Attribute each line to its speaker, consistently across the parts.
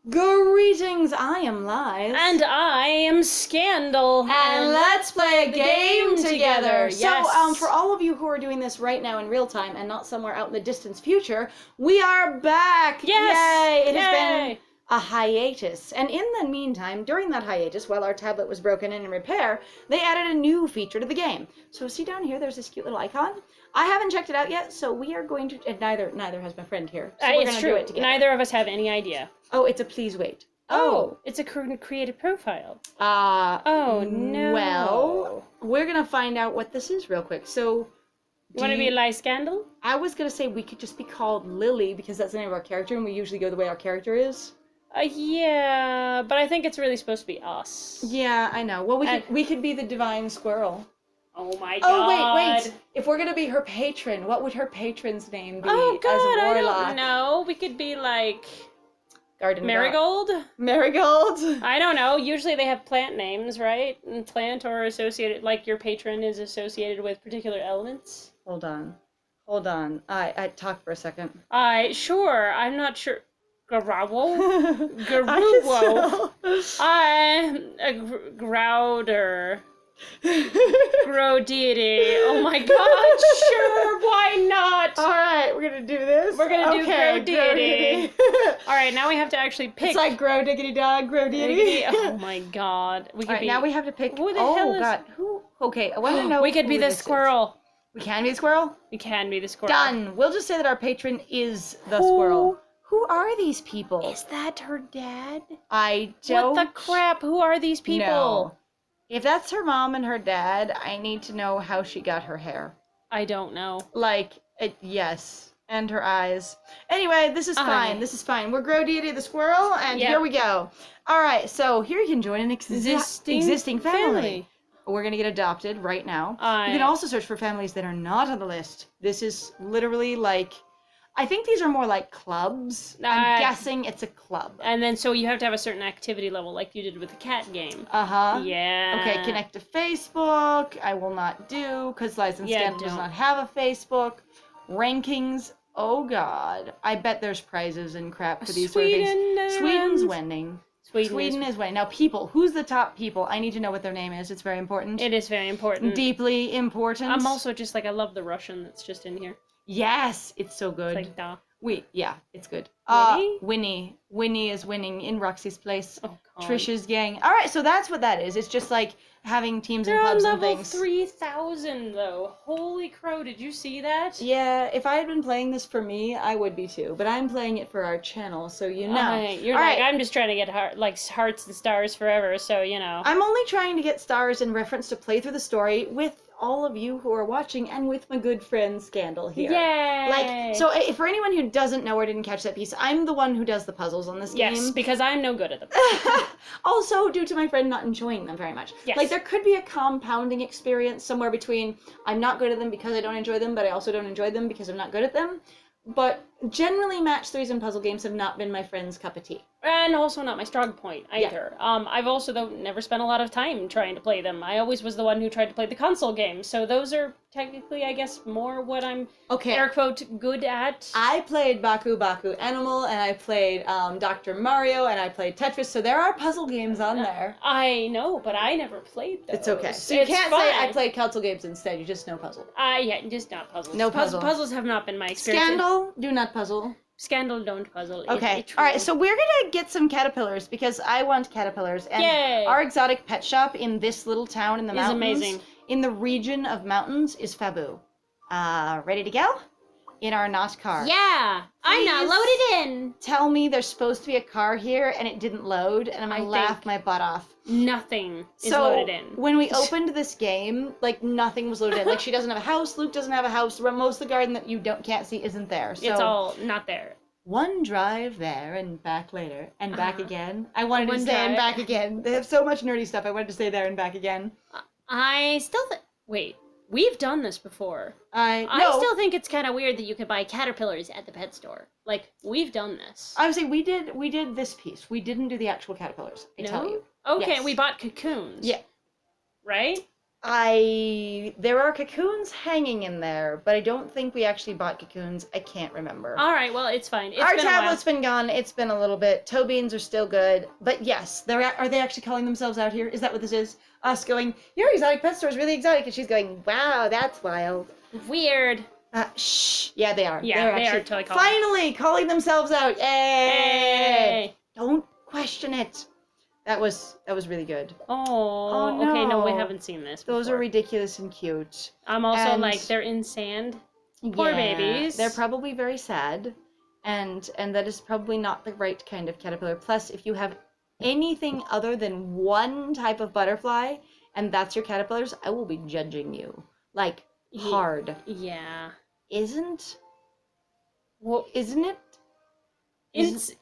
Speaker 1: Greetings, I am Lies.
Speaker 2: And I am Scandal.
Speaker 1: And let's play a game together.
Speaker 2: Yes.
Speaker 1: So, for all of you who are doing this right now in real time and not somewhere out in the distant future, we are back!
Speaker 2: Yes!
Speaker 1: Yay! It has
Speaker 2: Yay!
Speaker 1: been a hiatus. And in the meantime, during that hiatus, while our tablet was broken and in repair, they added a new feature to the game. So see down here, there's this cute little icon. I haven't checked it out yet, so we are going to... And neither has my friend here. So we're going to do it together.
Speaker 2: Neither of us have any idea.
Speaker 1: Oh, it's a please wait.
Speaker 2: Oh, it's a creative profile.
Speaker 1: Oh,
Speaker 2: no.
Speaker 1: Well, we're going to find out what this is real quick. So...
Speaker 2: You want to be a Lie Scandal?
Speaker 1: I was going to say we could just be called Lily because that's the name of our character and we usually go the way our character is.
Speaker 2: Yeah, but I think it's really supposed to be us.
Speaker 1: Yeah, I know. Well, we could be the divine squirrel.
Speaker 2: Oh my god.
Speaker 1: Oh, wait. If we're going to be her patron, what would her patron's name be
Speaker 2: oh god,
Speaker 1: as a warlock?
Speaker 2: I don't know. We could be like...
Speaker 1: Garden
Speaker 2: Marigold?
Speaker 1: Marigold?
Speaker 2: I don't know. Usually they have plant names, right? And plant or associated, like your patron is associated with particular elements.
Speaker 1: Hold on. I talk for a second.
Speaker 2: Sure. I'm not sure. Garowo?
Speaker 1: Garuwo.
Speaker 2: I'm a grouder. Grow deity. Oh my god, sure, why not?
Speaker 1: Alright, we're gonna do this.
Speaker 2: We're gonna do grow deity. Alright, now we have to actually pick.
Speaker 1: It's like grow diggity dog, grow deity.
Speaker 2: Oh my god. We could be...
Speaker 1: now we have to pick.
Speaker 2: Who the hell is...
Speaker 1: god. Who? Okay, I want to know.
Speaker 2: We could be the squirrel.
Speaker 1: We can be the squirrel?
Speaker 2: We can be the squirrel.
Speaker 1: Done. We'll just say that our patron is the squirrel. Who are these people?
Speaker 2: Is that her dad?
Speaker 1: I don't...
Speaker 2: What the crap? Who are these people?
Speaker 1: No. If that's her mom and her dad, I need to know how she got her hair.
Speaker 2: I don't know.
Speaker 1: Yes. And her eyes. Anyway, this is fine. This is fine. We're Grow Deity the Squirrel, and here we go. Alright, so here you can join an existing family. We're going to get adopted right now. You can also search for families that are not on the list. This is literally like... I think these are more like clubs. I'm guessing it's a club.
Speaker 2: And then so you have to have a certain activity level like you did with the cat game.
Speaker 1: Uh-huh.
Speaker 2: Yeah.
Speaker 1: Okay, connect to Facebook. I will not do, because Lies and Scandal does not have a Facebook. Rankings. Oh, God. I bet there's prizes and crap for these sort of things. Sweden's winning. Sweden is winning. Now, people. Who's the top people? I need to know what their name is. It's very important.
Speaker 2: It is very important.
Speaker 1: Deeply important.
Speaker 2: I'm also just like, I love the Russian that's just in here.
Speaker 1: Yes, it's so good.
Speaker 2: It's like, da.
Speaker 1: Yeah, it's good.
Speaker 2: Winnie?
Speaker 1: Winnie is winning in Roxy's place.
Speaker 2: Oh, God.
Speaker 1: Trish's gang. All right, so that's what that is. It's just like having teams and clubs and things.
Speaker 2: They're on level 3,000 though. Holy crow! Did you see that?
Speaker 1: Yeah, if I had been playing this for me, I would be too. But I'm playing it for our channel, so you know.
Speaker 2: You're like, I'm just trying to get hearts and stars forever, so you know.
Speaker 1: I'm only trying to get stars in reference to play through the story with all of you who are watching and with my good friend Scandal here.
Speaker 2: Yay!
Speaker 1: So for anyone who doesn't know or didn't catch that piece, I'm the one who does the puzzles on this game.
Speaker 2: Yes, because I'm no good at them.
Speaker 1: Also, due to my friend not enjoying them very much.
Speaker 2: Yes.
Speaker 1: There could be a compounding experience somewhere between I'm not good at them because I don't enjoy them, but I also don't enjoy them because I'm not good at them. But generally, match 3s and puzzle games have not been my friend's cup of tea.
Speaker 2: And also not my strong point, either. Yeah. I've also, though, never spent a lot of time trying to play them. I always was the one who tried to play the console games, so those are technically, I guess, more what I'm, air quote, good at.
Speaker 1: I played Baku Animal, and I played Dr. Mario, and I played Tetris, so there are puzzle games on there.
Speaker 2: I know, but I never played those.
Speaker 1: It's okay. So you can't say I played console games instead, you just know puzzle.
Speaker 2: Yeah, just not puzzles.
Speaker 1: No puzzle.
Speaker 2: Puzzles have not been my experience.
Speaker 1: Scandal, do not puzzle.
Speaker 2: Scandal, don't puzzle.
Speaker 1: Okay. Alright, so we're gonna get some caterpillars because I want caterpillars. And our exotic pet shop in this little town in the mountains.
Speaker 2: Amazing.
Speaker 1: In the region of mountains is Fabu. Ready to go? In our not car.
Speaker 2: Yeah! I'm not loaded in!
Speaker 1: Tell me there's supposed to be a car here and it didn't load and I'm gonna laugh my butt off.
Speaker 2: Nothing is loaded in.
Speaker 1: When we opened this game, nothing was loaded in. She doesn't have a house, Luke doesn't have a house, most of the garden that you can't see isn't there. So
Speaker 2: it's all not there.
Speaker 1: One drive there and back later and back again. I wanted to say and back again. They have so much nerdy stuff. I wanted to say there and back again.
Speaker 2: I still wait. We've done this before. I still think it's kind of weird that you could buy caterpillars at the pet store. We've done this.
Speaker 1: I would say we did this piece. We didn't do the actual caterpillars. I tell you.
Speaker 2: Okay,
Speaker 1: yes.
Speaker 2: we bought cocoons.
Speaker 1: Yeah.
Speaker 2: Right?
Speaker 1: There are cocoons hanging in there, but I don't think we actually bought cocoons. I can't remember.
Speaker 2: All right, well, it's fine.
Speaker 1: Our tablet's been gone. It's been a little bit. Toe beans are still good. But yes, are they actually calling themselves out here? Is that what this is? Us going, your exotic pet store is really exotic. And she's going, wow, that's wild.
Speaker 2: Weird.
Speaker 1: Shh. Yeah, they are.
Speaker 2: Yeah,
Speaker 1: they
Speaker 2: are totally
Speaker 1: calling themselves out. Yay! Don't question it. That was really good.
Speaker 2: Oh, no. Okay, no, we haven't seen this before.
Speaker 1: Those are ridiculous and cute.
Speaker 2: I'm also like, they're in sand. Poor babies.
Speaker 1: They're probably very sad. And that is probably not the right kind of caterpillar. Plus, if you have anything other than one type of butterfly, and that's your caterpillars, I will be judging you. Like, hard.
Speaker 2: Yeah.
Speaker 1: Isn't?
Speaker 2: Well,
Speaker 1: isn't it?
Speaker 2: Isn't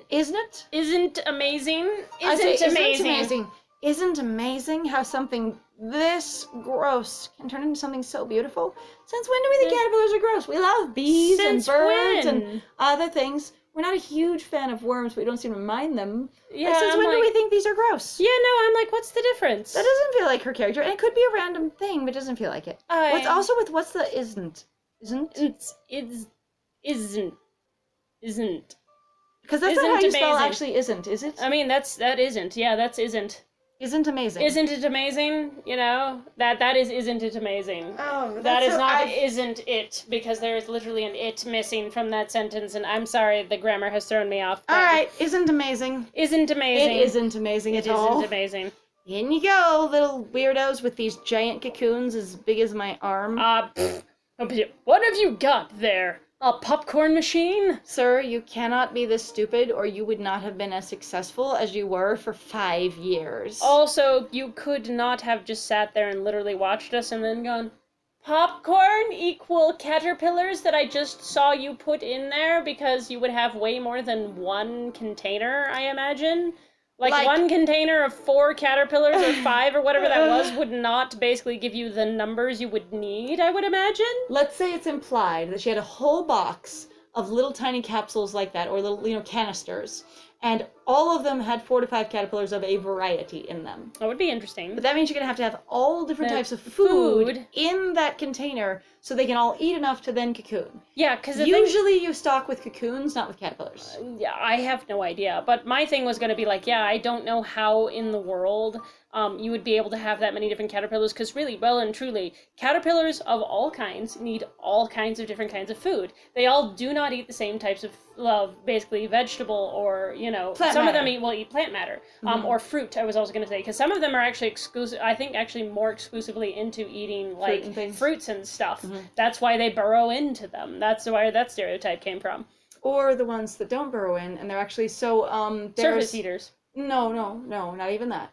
Speaker 1: it?
Speaker 2: Isn't amazing? Amazing.
Speaker 1: Isn't amazing how something this gross can turn into something so beautiful? Since when do we think caterpillars are gross? We love bees and birds and other things. We're not a huge fan of worms, but we don't seem to mind them.
Speaker 2: Yeah,
Speaker 1: since when do we think these are gross?
Speaker 2: Yeah, no, I'm like, what's the difference?
Speaker 1: That doesn't feel like her character, and it could be a random thing, but it doesn't feel like it. What's also with what's the isn't? Isn't. Because that's not how you spell actually isn't, is it?
Speaker 2: I mean, that isn't. Yeah, that's isn't.
Speaker 1: Isn't amazing.
Speaker 2: Isn't it amazing? You know, that is isn't it amazing?
Speaker 1: Oh,
Speaker 2: that is not isn't it, because there is literally an it missing from that sentence, and I'm sorry, the grammar has thrown me off.
Speaker 1: All right, isn't amazing.
Speaker 2: Isn't amazing.
Speaker 1: It isn't amazing at all.
Speaker 2: It isn't amazing.
Speaker 1: In you go, little weirdos with these giant cocoons as big as my arm.
Speaker 2: What have you got there? A popcorn machine?
Speaker 1: Sir, you cannot be this stupid, or you would not have been as successful as you were for 5 years.
Speaker 2: Also, you could not have just sat there and literally watched us and then gone, popcorn equal caterpillars that I just saw you put in there, because you would have way more than one container, I imagine. Like one container of 4 caterpillars or 5 or whatever that was would not basically give you the numbers you would need, I would imagine.
Speaker 1: Let's say it's implied that she had a whole box of little tiny capsules like that, or little, canisters, and all of them had 4 to 5 caterpillars of a variety in them.
Speaker 2: That would be interesting.
Speaker 1: But that means you're going to have all different types of food in that container so they can all eat enough to then cocoon.
Speaker 2: Yeah, because
Speaker 1: usually you stock with cocoons, not with caterpillars.
Speaker 2: Yeah, I have no idea. But my thing was going to be like, yeah, I don't know how in the world you would be able to have that many different caterpillars, because really, well and truly, caterpillars of all kinds need all kinds of different kinds of food. They all do not eat the same types of basically vegetable or, some of them eat plant matter, or fruit, I was also going to say, because some of them are actually exclusive, I think actually more exclusively into eating fruits and stuff. Mm-hmm. That's why they burrow into them. That's where that stereotype came from.
Speaker 1: Or the ones that don't burrow in, and they're actually
Speaker 2: surface eaters.
Speaker 1: No, not even that.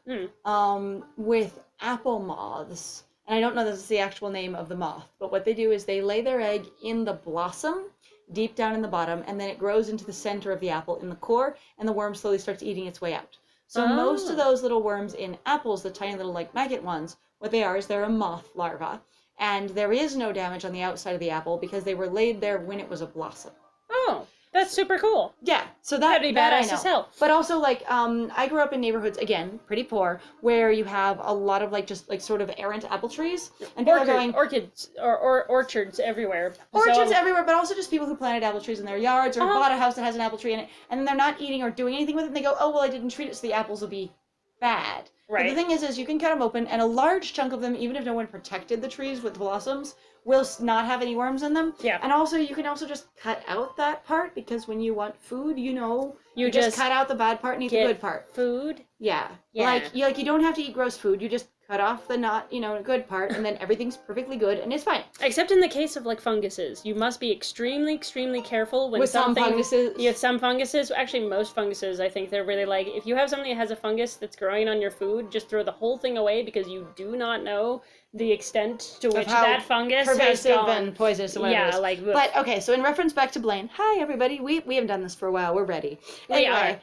Speaker 1: With apple moths, and I don't know this is the actual name of the moth, but what they do is they lay their egg in the blossom, deep down in the bottom, and then it grows into the center of the apple in the core, and the worm slowly starts eating its way out. So most of those little worms in apples, the tiny little maggot ones, what they are is they're a moth larva, and there is no damage on the outside of the apple because they were laid there when it was a blossom.
Speaker 2: Oh, that's super cool.
Speaker 1: Yeah, so that'd be
Speaker 2: badass as hell.
Speaker 1: But also, I grew up in neighborhoods, again, pretty poor, where you have a lot of sort of errant apple trees, and people are going
Speaker 2: orchids or orchards everywhere.
Speaker 1: Orchards everywhere, but also just people who planted apple trees in their yards or bought a house that has an apple tree in it, and they're not eating or doing anything with it. And they go, oh well, I didn't treat it, so the apples will be bad. Right. But the thing is you can cut them open, and a large chunk of them, even if no one protected the trees with blossoms, will not have any worms in them. Yeah. And also, you can also just cut out that part, because when you want food, you just cut out the bad part and eat the good part.
Speaker 2: Food?
Speaker 1: Yeah. You don't have to eat gross food. You just cut off the not, good part, and then everything's perfectly good, and it's fine.
Speaker 2: Except in the case of funguses, you must be extremely, extremely careful when
Speaker 1: with some funguses.
Speaker 2: Yeah, some funguses. Actually, most funguses, I think they're really if you have something that has a fungus that's growing on your food, just throw the whole thing away, because you do not know the extent to which that fungus has gone.
Speaker 1: And poisonous and whatever. Yeah, but okay, so in reference back to Blaine, hi everybody, we haven't done this for a while, we're ready. Anyway,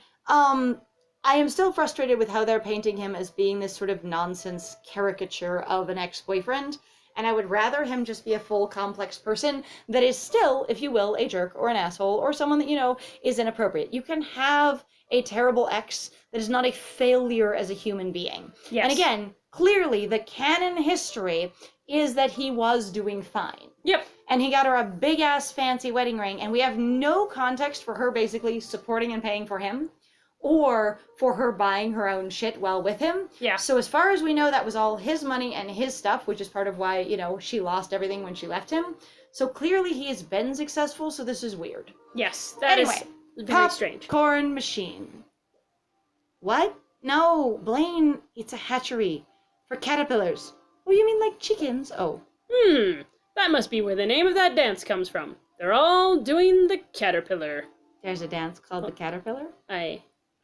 Speaker 1: I am still frustrated with how they're painting him as being this sort of nonsense caricature of an ex-boyfriend, and I would rather him just be a full, complex person that is still, if you will, a jerk or an asshole or someone that, is inappropriate. You can have a terrible ex that is not a failure as a human being. Yes. And again, clearly the canon history is that he was doing fine.
Speaker 2: Yep.
Speaker 1: And he got her a big-ass fancy wedding ring, and we have no context for her basically supporting and paying for him, or for her buying her own shit while with him.
Speaker 2: Yeah.
Speaker 1: So as far as we know, that was all his money and his stuff, which is part of why, you know, she lost everything when she left him. So clearly he has been successful, so this is weird.
Speaker 2: Yes, that is very strange.
Speaker 1: Popcorn machine. What? No, Blaine, it's a hatchery for caterpillars. Oh, you mean like chickens? Oh.
Speaker 2: That must be where the name of that dance comes from. They're all doing the caterpillar.
Speaker 1: There's a dance called the Caterpillar?
Speaker 2: I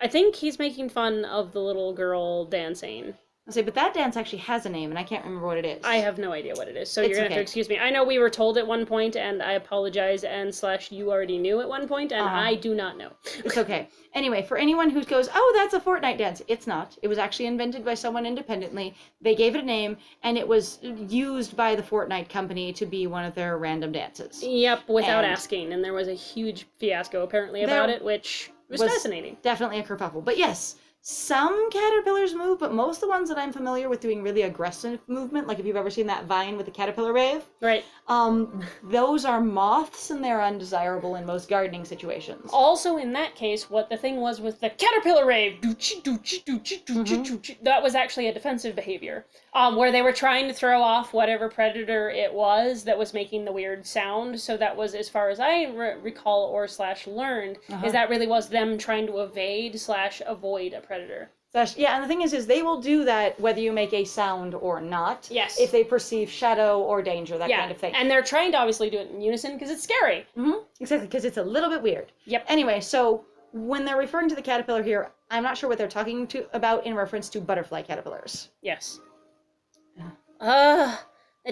Speaker 2: think he's making fun of the little girl dancing.
Speaker 1: I'll say, but that dance actually has a name, and I can't remember what it is.
Speaker 2: I have no idea what it is, so you're going to have to excuse me. I know we were told at one point, and I apologize, and / you already knew at one point, and I do not know.
Speaker 1: It's okay. Anyway, for anyone who goes, oh, that's a Fortnite dance, it's not. It was actually invented by someone independently. They gave it a name, and it was used by the Fortnite company to be one of their random dances.
Speaker 2: Yep, without asking, and there was a huge fiasco apparently about it, which was fascinating.
Speaker 1: Definitely a kerfuffle. But yes, some caterpillars move, but most of the ones that I'm familiar with doing really aggressive movement, like if you've ever seen that Vine with the caterpillar wave,
Speaker 2: right?
Speaker 1: Those are moths, and they're undesirable in most gardening situations.
Speaker 2: Also, in that case, what the thing was with the caterpillar wave, that was actually a defensive behavior, where they were trying to throw off whatever predator it was that was making the weird sound. So that was, as far as I recall or / learned, is that really was them trying to evade / avoid a predator.
Speaker 1: Yeah, and the thing is they will do that whether you make a sound or not.
Speaker 2: Yes.
Speaker 1: If they perceive shadow or danger, that kind of thing.
Speaker 2: And they're trying to obviously do it in unison because it's scary.
Speaker 1: Exactly, because it's a little bit weird.
Speaker 2: Yep.
Speaker 1: Anyway, so when they're referring to the caterpillar here, I'm not sure what they're talking about in reference to butterfly caterpillars.
Speaker 2: Yes. The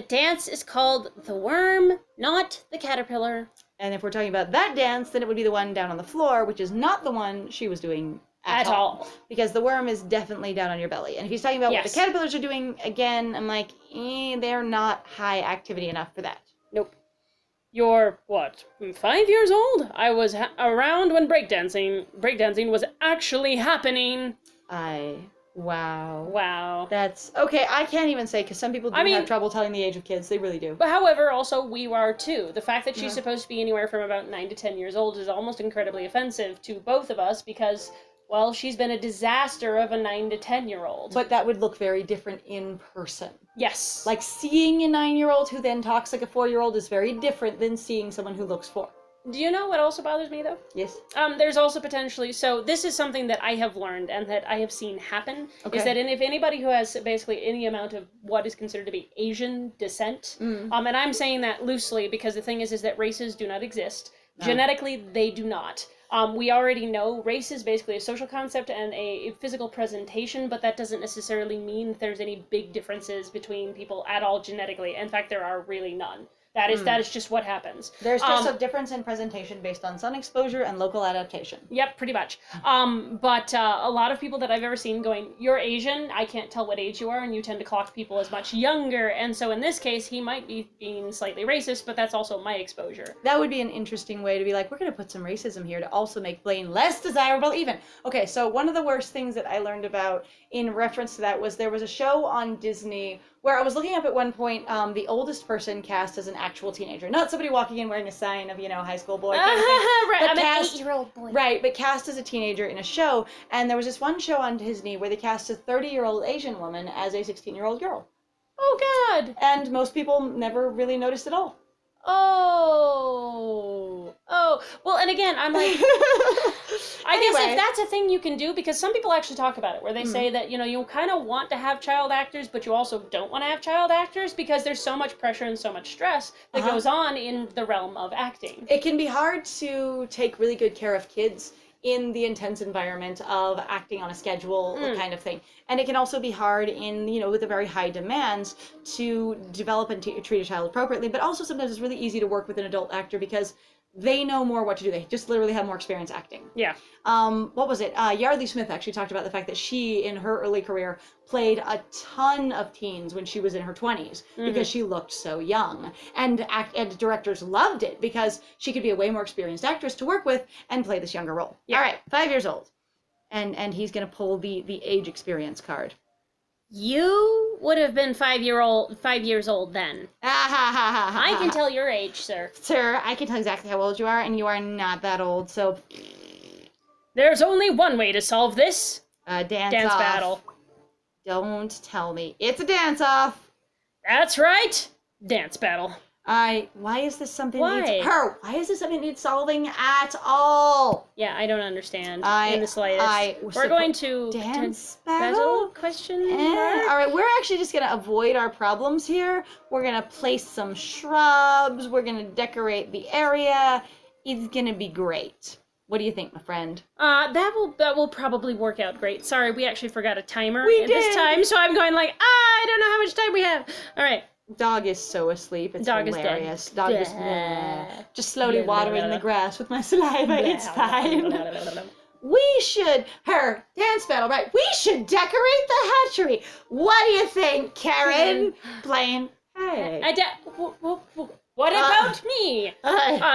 Speaker 2: dance is called the worm, not the caterpillar.
Speaker 1: And if we're talking about that dance, then it would be the one down on the floor, which is not the one she was doing at all. Because the worm is definitely down on your belly. And if he's talking about what the caterpillars are doing, again, I'm like, they're not high activity enough for that.
Speaker 2: Nope. You're, 5 years old? I was around when breakdancing was actually happening. Wow.
Speaker 1: That's, okay, I can't even say, because some people do have trouble telling the age of kids. They really do.
Speaker 2: But however, also, we are too. The fact that she's supposed to be anywhere from about 9 to 10 years old is almost incredibly offensive to both of us, because, well, she's been a disaster of a 9 to 10-year-old.
Speaker 1: But that would look very different in person.
Speaker 2: Yes.
Speaker 1: Like, seeing a 9-year-old who then talks like a 4-year-old is very different than seeing someone who looks 4.
Speaker 2: Do you know what also bothers me, though?
Speaker 1: Yes.
Speaker 2: There's also potentially, so this is something that I have learned and that I have seen happen, is that if anybody who has basically any amount of what is considered to be Asian descent, and I'm saying that loosely because the thing is that races do not exist. No. Genetically, they do not. We already know race is basically a social concept and a physical presentation, but that doesn't necessarily mean that there's any big differences between people at all genetically. In fact, there are really none. That is just what happens.
Speaker 1: There's just a difference in presentation based on sun exposure and local adaptation.
Speaker 2: Yep, pretty much. But a lot of people that I've ever seen going, you're Asian, I can't tell what age you are, and you tend to clock people as much younger. And so in this case, he might be being slightly racist, but that's also my exposure.
Speaker 1: That would be an interesting way to be like, we're going to put some racism here to also make Blaine less desirable even. Okay, so one of the worst things that I learned about in reference to that was there was a show on Disney where I was looking up at one point, the oldest person cast as an actual teenager. Not somebody walking in wearing a sign of, high school boy kind of thing.
Speaker 2: Right, I'm an 8-year-old boy.
Speaker 1: Right, but cast as a teenager in a show. And there was this one show on Disney where they cast a 30-year-old Asian woman as a 16-year-old girl.
Speaker 2: Oh, God.
Speaker 1: And most people never really noticed at all.
Speaker 2: Well, and again, I'm like, I guess if that's a thing you can do, because some people actually talk about it, where they say that, you kind of want to have child actors, but you also don't want to have child actors, because there's so much pressure and so much stress that goes on in the realm of acting. It
Speaker 1: can be hard to take really good care of kids in the intense environment of acting on a schedule kind of thing. And it can also be hard in, with the very high demands to develop and treat a child appropriately, but also sometimes it's really easy to work with an adult actor because they know more what to do. They just literally have more experience acting.
Speaker 2: Yeah.
Speaker 1: What was it? Yardley Smith actually talked about the fact that she, in her early career, played a ton of teens when she was in her 20s because she looked so young. And directors loved it because she could be a way more experienced actress to work with and play this younger role. Yeah. All right, 5 years old. And he's going to pull the age experience card.
Speaker 2: You You would have been 5 years old then. I can tell your age, sir.
Speaker 1: Sir, I can tell exactly how old you are, and you are not that old, so...
Speaker 2: There's only one way to solve this.
Speaker 1: Dance
Speaker 2: off.
Speaker 1: Battle. Don't tell me. It's a dance-off.
Speaker 2: That's right. Dance battle.
Speaker 1: Why is this something why is this something that needs solving at all?
Speaker 2: Yeah, I don't understand in the slightest. We're going to
Speaker 1: dance battle?
Speaker 2: Question mark?
Speaker 1: All right, we're actually just going to avoid our problems here. We're going to place some shrubs. We're going to decorate the area. It's going to be great. What do you think, my friend?
Speaker 2: That will probably work out great. Sorry, we actually forgot a timer this time, so I'm going like, I don't know how much time we have. All right.
Speaker 1: Dog is so asleep. It's hilarious. Dog is just slowly watering the grass with my saliva. It's fine. We should dance battle, right? We should decorate the hatchery. What do you think, Karen? Blaine. Hey.
Speaker 2: What about me?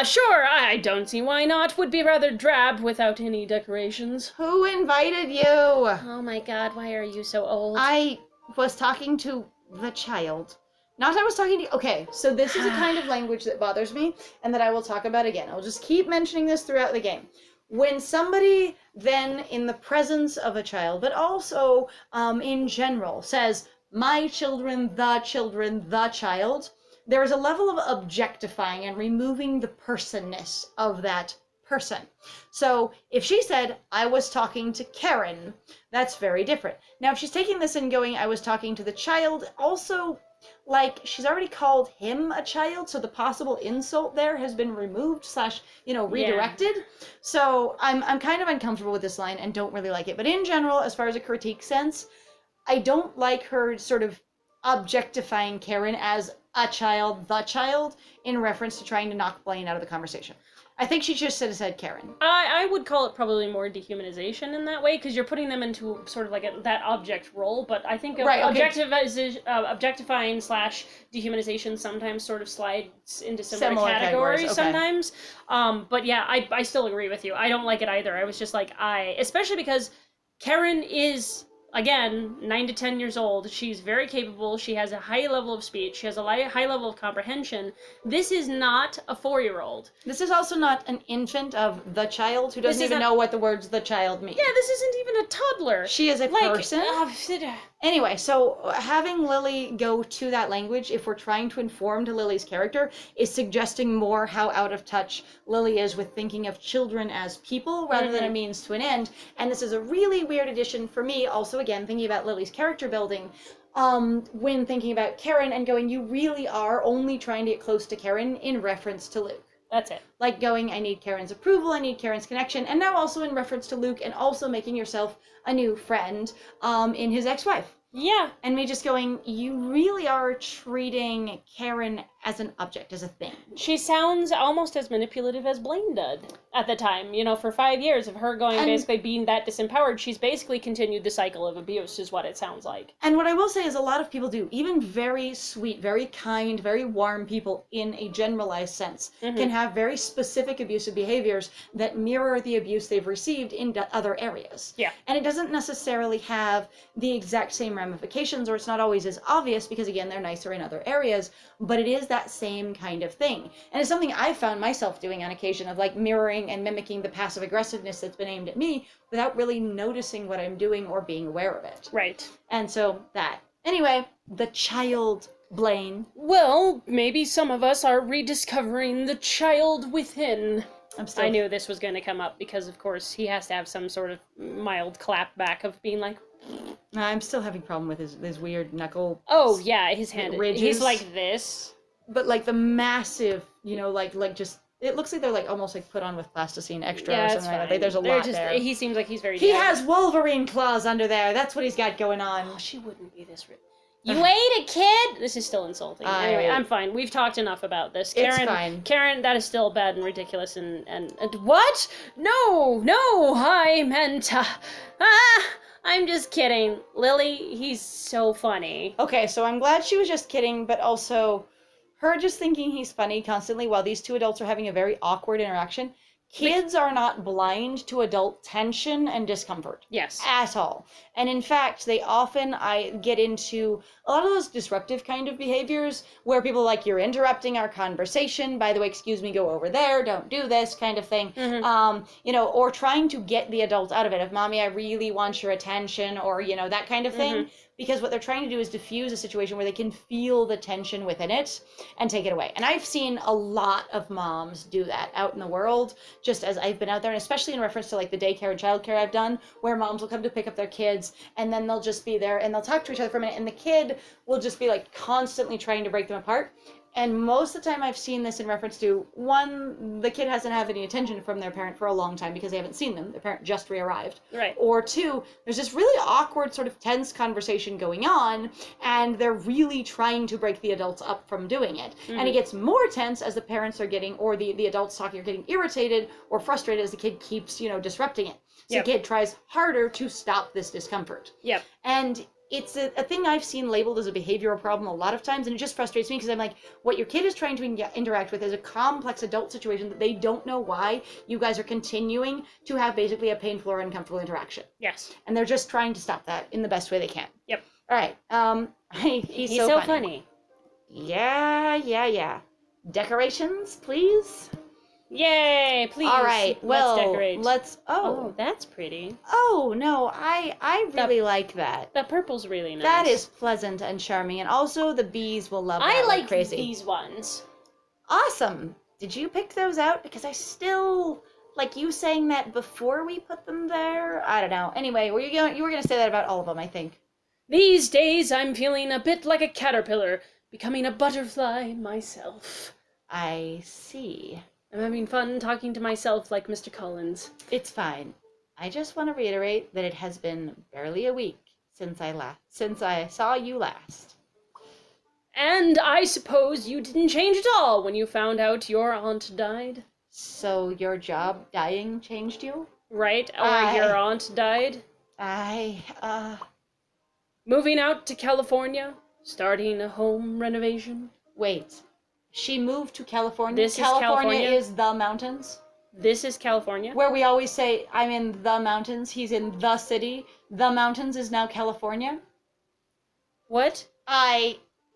Speaker 2: Sure, I don't see why not. Would be rather drab without any decorations.
Speaker 1: Who invited you?
Speaker 2: Oh my god, why are you so old?
Speaker 1: I was talking to the child. Not I was talking to... Okay, so this is a kind of language that bothers me and that I will talk about again. I'll just keep mentioning this throughout the game. When somebody then, in the presence of a child, but also in general, says, my children, the child, there is a level of objectifying and removing the personness of that person. So if she said, I was talking to Karen, that's very different. Now, if she's taking this and going, I was talking to the child, also... Like, she's already called him a child, so the possible insult there has been removed / redirected. Yeah. So I'm kind of uncomfortable with this line and don't really like it. But in general, as far as a critique sense, I don't like her sort of objectifying Karen as a child, the child, in reference to trying to knock Blaine out of the conversation. I think she just should have said Karen.
Speaker 2: I would call it probably more dehumanization in that way, because you're putting them into sort of like that object role, but I think objectifying / dehumanization sometimes sort of slides into similar categories sometimes. But yeah, I still agree with you. I don't like it either. I was just like, especially because Karen is... Again, 9 to 10 years old. She's very capable. She has a high level of speech. She has a high level of comprehension. This is not a 4-year-old.
Speaker 1: This is also not an infant of the child who doesn't even know what the words the child mean.
Speaker 2: Yeah, this isn't even a toddler.
Speaker 1: She is a person. Anyway, so having Lily go to that language, if we're trying to inform to Lily's character, is suggesting more how out of touch Lily is with thinking of children as people rather than a means to an end. And this is a really weird addition for me, also again, thinking about Lily's character building, when thinking about Karen and going, you really are only trying to get close to Karen in reference to Luke.
Speaker 2: That's it.
Speaker 1: Like going, I need Karen's approval, I need Karen's connection, and now also in reference to Luke and also making yourself a new friend in his ex-wife.
Speaker 2: Yeah.
Speaker 1: And me just going, you really are treating Karen as an object, as a thing.
Speaker 2: She sounds almost as manipulative as Blaine did at the time. For 5 years of her going, basically being that disempowered, she's basically continued the cycle of abuse, is what it sounds like.
Speaker 1: And what I will say is a lot of people do, even very sweet, very kind, very warm people in a generalized sense, can have very specific abusive behaviors that mirror the abuse they've received in other areas.
Speaker 2: Yeah.
Speaker 1: And it doesn't necessarily have the exact same ramifications, or it's not always as obvious because, again, they're nicer in other areas, but it is that same kind of thing. And it's something I've found myself doing on occasion, of like mirroring and mimicking the passive aggressiveness that's been aimed at me without really noticing what I'm doing or being aware of it.
Speaker 2: Right.
Speaker 1: And so that. Anyway, the child, Blaine.
Speaker 2: Well, maybe some of us are rediscovering the child within. I knew this was going to come up because, of course, he has to have some sort of mild clap back of being like...
Speaker 1: I'm still having a problem with his weird knuckle...
Speaker 2: Oh, yeah, his hand...
Speaker 1: Ridges.
Speaker 2: He's like this.
Speaker 1: But, like, the massive, like just... It looks like they're, like, almost, like, put on with plasticine extra or something like that. Like, there's a lot there.
Speaker 2: He seems like he's very...
Speaker 1: He has Wolverine claws under there. That's what he's got going on.
Speaker 2: Oh, she wouldn't be this... You ate a kid? This is still insulting. Anyway, I'm fine. We've talked enough about this. Karen,
Speaker 1: it's fine.
Speaker 2: Karen, that is still bad and ridiculous and what? No, I meant... I'm just kidding. Lily, he's so funny.
Speaker 1: Okay, so I'm glad she was just kidding, but also her just thinking he's funny constantly while these two adults are having a very awkward interaction Kids are not blind to adult tension and discomfort.
Speaker 2: Yes.
Speaker 1: At all. And in fact, I get into a lot of those disruptive kind of behaviors where people are like, you're interrupting our conversation. By the way, excuse me, go over there. Don't do this kind of thing. Or trying to get the adult out of it. Of, mommy, I really want your attention, or, that kind of thing. Because what they're trying to do is diffuse a situation where they can feel the tension within it and take it away. And I've seen a lot of moms do that out in the world, just as I've been out there, and especially in reference to like the daycare and childcare I've done, where moms will come to pick up their kids and then they'll just be there and they'll talk to each other for a minute, and the kid will just be like constantly trying to break them apart. And most of the time I've seen this in reference to, one, the kid hasn't had any attention from their parent for a long time because they haven't seen them. Their parent just re-arrived.
Speaker 2: Right.
Speaker 1: Or two, there's this really awkward sort of tense conversation going on, and they're really trying to break the adults up from doing it. And it gets more tense as the parents are getting, or the adults talking are getting irritated or frustrated as the kid keeps, disrupting it. So the kid tries harder to stop this discomfort.
Speaker 2: Yep.
Speaker 1: And it's a thing I've seen labeled as a behavioral problem a lot of times, and it just frustrates me because I'm like, what your kid is trying to interact with is a complex adult situation that they don't know why you guys are continuing to have basically a painful or uncomfortable interaction.
Speaker 2: Yes.
Speaker 1: And they're just trying to stop that in the best way they can.
Speaker 2: Yep.
Speaker 1: All right. He's so funny. Yeah. Decorations, please?
Speaker 2: Yay, please.
Speaker 1: All right, well,
Speaker 2: let's decorate.
Speaker 1: Oh,
Speaker 2: that's pretty.
Speaker 1: Oh, no, I really like that.
Speaker 2: That purple's really nice.
Speaker 1: That is pleasant and charming, and also the bees will love that.
Speaker 2: I like
Speaker 1: crazy.
Speaker 2: these ones.
Speaker 1: Awesome. Did you pick those out? Because I still like you saying that before we put them there. I don't know. Anyway, you were gonna say that about all of them, I think.
Speaker 2: These days I'm feeling a bit like a caterpillar, becoming a butterfly myself.
Speaker 1: I see.
Speaker 2: I'm having fun talking to myself like Mr. Collins.
Speaker 1: It's fine. I just want to reiterate that it has been barely a week since I saw you last.
Speaker 2: And I suppose you didn't change at all when you found out your aunt died?
Speaker 1: So your job dying changed you?
Speaker 2: Right, or your aunt died? Moving out to California? Starting a home renovation?
Speaker 1: Wait. She moved to California?
Speaker 2: This is California?
Speaker 1: Is the mountains?
Speaker 2: This is California?
Speaker 1: Where we always say, I'm in the mountains, he's in the city. The mountains is now California?
Speaker 2: What?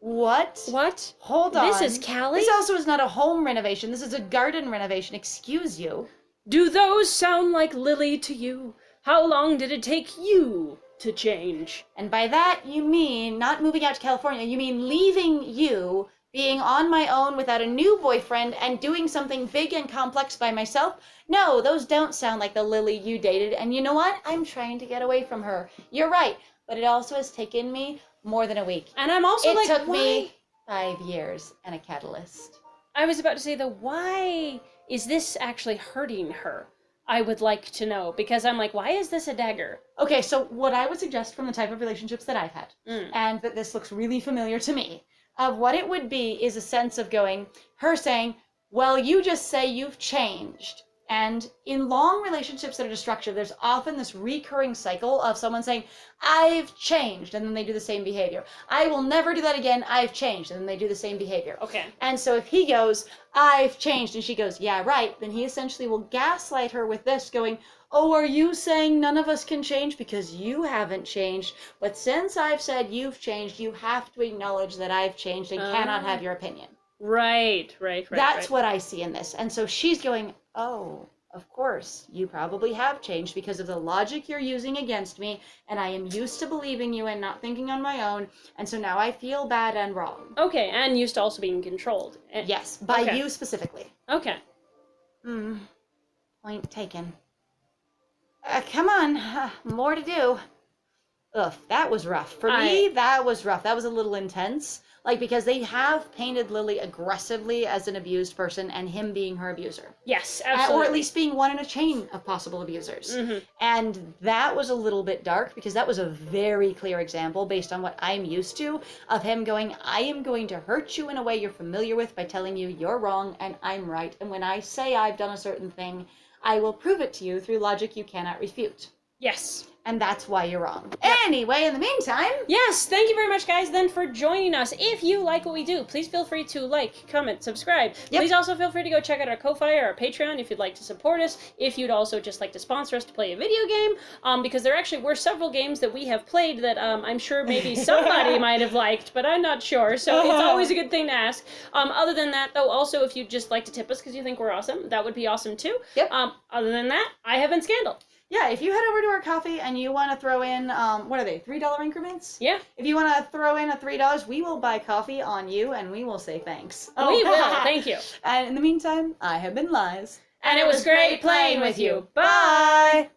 Speaker 1: What?
Speaker 2: What?
Speaker 1: Hold on.
Speaker 2: This is Cali?
Speaker 1: This also is not a home renovation. This is a garden renovation. Excuse you.
Speaker 2: Do those sound like Lily to you? How long did it take you to change?
Speaker 1: And by that, you mean not moving out to California. You mean leaving you, being on my own without a new boyfriend, and doing something big and complex by myself? No, those don't sound like the Lily you dated. And you know what? I'm trying to get away from her. You're right. But it also has taken me more than a week.
Speaker 2: And I'm also
Speaker 1: it
Speaker 2: like,
Speaker 1: took
Speaker 2: why?
Speaker 1: me 5 years and a catalyst.
Speaker 2: I was about to say, though, why is this actually hurting her? I would like to know, because I'm like, why is this a dagger?
Speaker 1: Okay, so what I would suggest from the type of relationships that I've had, and that this looks really familiar to me, of what it would be is a sense of her saying, well, you just say you've changed. And in long relationships that are destructive, there's often this recurring cycle of someone saying, I've changed, and then they do the same behavior. I will never do that again, I've changed, and then they do the same behavior.
Speaker 2: Okay.
Speaker 1: And so if he goes, I've changed, and she goes, yeah, right, then he essentially will gaslight her with this, going, oh, are you saying none of us can change because you haven't changed? But since I've said you've changed, you have to acknowledge that I've changed and cannot have your opinion.
Speaker 2: Right.
Speaker 1: That's what I see in this. And so she's going, oh, of course, you probably have changed because of the logic you're using against me, and I am used to believing you and not thinking on my own, and so now I feel bad and wrong.
Speaker 2: Okay, and used to also being controlled.
Speaker 1: Yes, by you specifically.
Speaker 2: Okay.
Speaker 1: Point taken. Come on, more to do. Ugh, that was rough. For me, that was rough. That was a little intense. Because they have painted Lily aggressively as an abused person and him being her abuser.
Speaker 2: Yes, absolutely.
Speaker 1: Or at least being one in a chain of possible abusers. And that was a little bit dark because that was a very clear example based on what I'm used to of him going, I am going to hurt you in a way you're familiar with by telling you you're wrong and I'm right. And when I say I've done a certain thing, I will prove it to you through logic you cannot refute.
Speaker 2: Yes.
Speaker 1: And that's why you're wrong. Anyway, in the meantime...
Speaker 2: Yes, thank you very much, guys, then, for joining us. If you like what we do, please feel free to like, comment, subscribe. Please also feel free to go check out our Ko-Fi or our Patreon if you'd like to support us. If you'd also just like to sponsor us to play a video game, because there actually were several games that we have played that I'm sure maybe somebody might have liked, but I'm not sure, so it's always a good thing to ask. Other than that, though, also, if you'd just like to tip us because you think we're awesome, that would be awesome, too. Other than that, I have been Scandal.
Speaker 1: Yeah, if you head over to our coffee and you want to throw in, what are they, $3 increments?
Speaker 2: Yeah.
Speaker 1: If you want to throw in a $3, we will buy coffee on you and we will say thanks.
Speaker 2: We will, thank you.
Speaker 1: And in the meantime, I have been Liz.
Speaker 2: And it was great playing with you.
Speaker 1: Bye!